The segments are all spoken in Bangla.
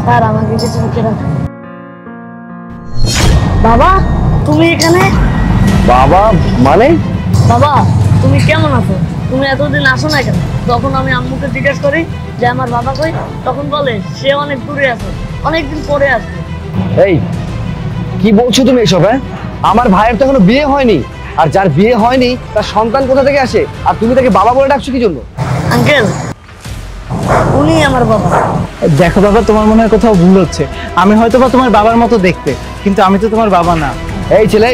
স্যার আমাকে কিছু লিখে রাখো। বাবা তুমি এখানে? বাবা মানে? বাবা তুমি কেমন আছো? তুমি এতদিন আসো না কেন? তখন আমি আম্মুকে জিজ্ঞেস করি যে আমার বাবা কই, তখন বলে সে অনেক দূরে আছে, অনেকদিন পরে আসবে। এই কি বলছো তুমি এসব? হ্যাঁ, আমার ভাইয়ের তো এখনো বিয়ে হয়নি, আর যার বিয়ে হয়নি তার সন্তান কোথা থেকে আসে, আর তুমি তাকে বাবা বলে ডাকছো কি জন্য? আঙ্কেল উনি আমার বাবা। দেখো বাবা, তোমার মনে হয় কোথাও ভুল হচ্ছে। আমি হয়তো বা তোমার বাবার মতো দেখতে, কিন্তু আমি তো তোমার বাবা না। এই ছেলে,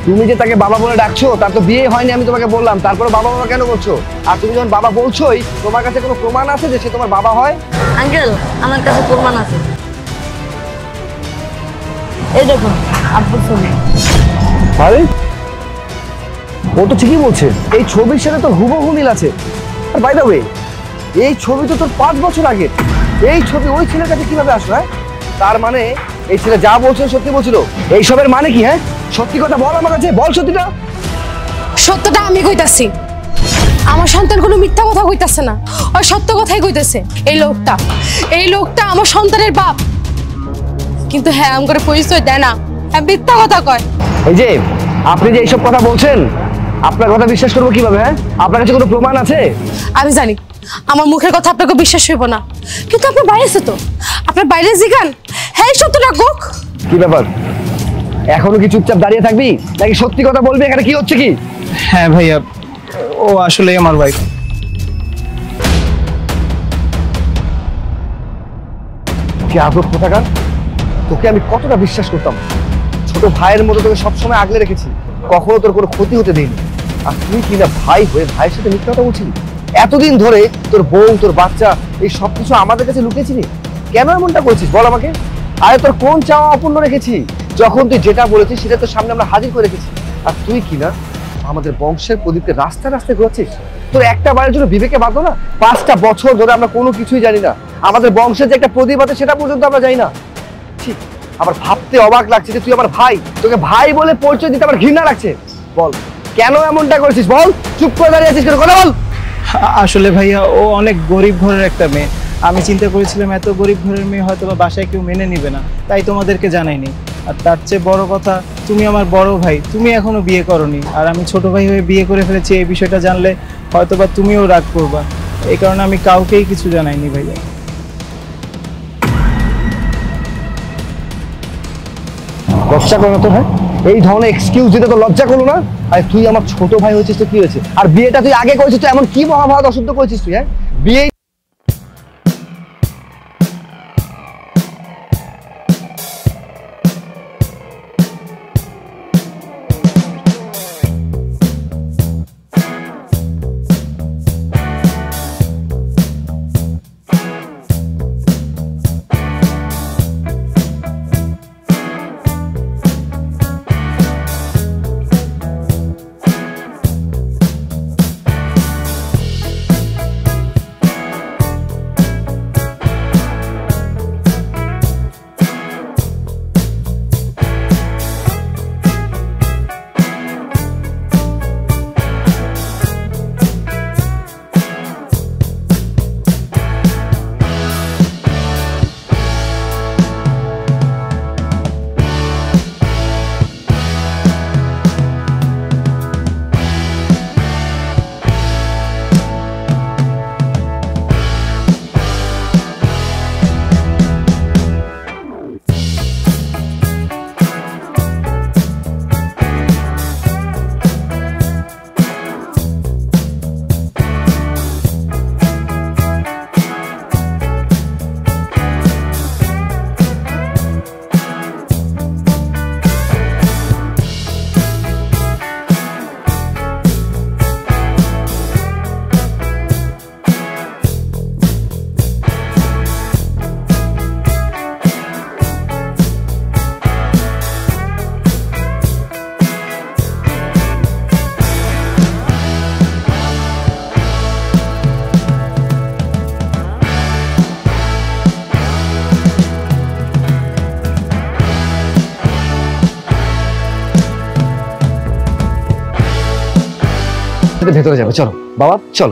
তুমি যে তাকে বাবা বলে ডাকছো, তার তো বিয়ে হয়নি আমি তোমাকে বললাম, তারপরে বাবা বাবা কেন বলছো? আর তুমি যখন বাবা বলছোই, তোমার কাছে কোনো প্রমাণ আছে যে সে তোমার বাবা হয়? আঙ্কেল আমার কাছে প্রমাণ আছে, এই দেখুন আব্বুর ছবি। আরে ও তো ঠিকই বলছে, এই ছবির সাথে তো হুবহু মিল আছে। আর বাই দ্য ওয়ে, এই ছবি তো তোর 5 বছর আগে। এই ছবি ওই ছেলের কাছে কিভাবে আসলো? হ্যাঁ, তার মানে এই ছেলে যা বলছিল সত্যি বলছিল। এইসবের মানে কি? হ্যাঁ, সত্যি কথা বল আমার কাছে, বল সত্যিটা। সত্যটা আমি কইতাছি, আমার সন্তান কোনো মিথ্যা কথা কইতাছে না, ওই সত্য কথাই কইতেছে। এই লোকটা আমার সন্তানের বাপ, কিন্তু হ্যাঁ আম করে পরিচয় দেয় না, হ্যাঁ মিথ্যা কথা কয়। এই যে আপনি যে এইসব কথা বলছেন, আপনার কথা বিশ্বাস করবো কিভাবে? হ্যাঁ, আপনার কাছে কোনো প্রমাণ আছে? আমি জানি আমার মুখের কথা আপনাকে বিশ্বাস হইব না, কিন্তু আপনার বাইরে আছে তো, আপনার বাইরে জিগান, হ্যাঁ সত্যটা কোক। কি ব্যাপার, এখনো কি চুপচাপ দাঁড়িয়ে থাকবি নাকি সত্যি কথা বলবি? এখানে কি হচ্ছে কি? হ্যাঁ ভাইয়া, ও আসলে আমার ওয়াইফ। কি আদব কোথাকার, তোকে আমি কতটা বিশ্বাস করতাম, ছোট ভাইয়ের মতো তোকে সবসময় আগলে রেখেছি, কখনো তোর কোনো ক্ষতি হতে দেইনি। আর তুই কিনা ভাই হয়ে ভাইয়ের সাথে মিথ্যা কথা বলছিলি। এতদিন ধরে তোর বউ, তোর বাচ্চা, এই সবকিছু আমাদের কাছে লুকিয়েছিলি, কেন এমনটা করেছিস বল আমাকে? আরে তোর কোন চাওয়া অপূর্ণ রেখেছি? যখন তুই যেটা বলেছিস সেটা তোর সামনে আমরা হাজির করে রেখেছি, আর তুই কিনা আমাদের বংশের প্রদীপকে রাস্তায় রাস্তায় ঘোরাচ্ছিস। তোর একটা বারের জন্য বিবেকে বাঁধো না? 5টা বছর ধরে আমরা কোনো কিছুই জানি না, আমাদের বংশের যে একটা প্রদীপ আছে সেটা পর্যন্ত আমরা জানি না। ঠিক, আবার ভাবতে অবাক লাগছে যে তুই আমার ভাই, তোকে ভাই বলে পরিচয় দিতে আমার ঘৃণা লাগছে। বল কেন এমনটা করেছিস? বল, চুপ করে দাঁড়িয়ে আছিস কেন? কথা বল। আসলে ভাইয়া ও অনেক গরিব ঘরের একটা মেয়ে, আমি চিন্তা করেছিলাম এত গরিব ঘরের মেয়ে হয়তো বা বাসায় কেউ মেনে নিবে না, তাই তোমাদেরকে জানাইনি। আর তার চেয়ে বড় কথা, তুমি আমার বড় ভাই, তুমি এখনো বিয়ে করনি, আর আমি ছোট ভাই হয়ে বিয়ে করে ফেলেছি। এই বিষয়টা জানলে হয়তো বা তুমিও রাগ করবা, এই কারণে আমি কাউকেই কিছু জানাইনি ভাইয়া। লজ্জা করো না তো? হ্যাঁ, এই ধরনের এক্সকিউজ দিতে তো লজ্জা করলো না? আর তুই আমার ছোট ভাই হয়েছিস তো কি হয়েছে? আর বিয়েটা তুই আগে করেছিস তো এমন কি মহাভারত অশুদ্ধ করেছিস তুই? হ্যাঁ, বিয়ে ভেতরে যাবে, চলো বাবা চল।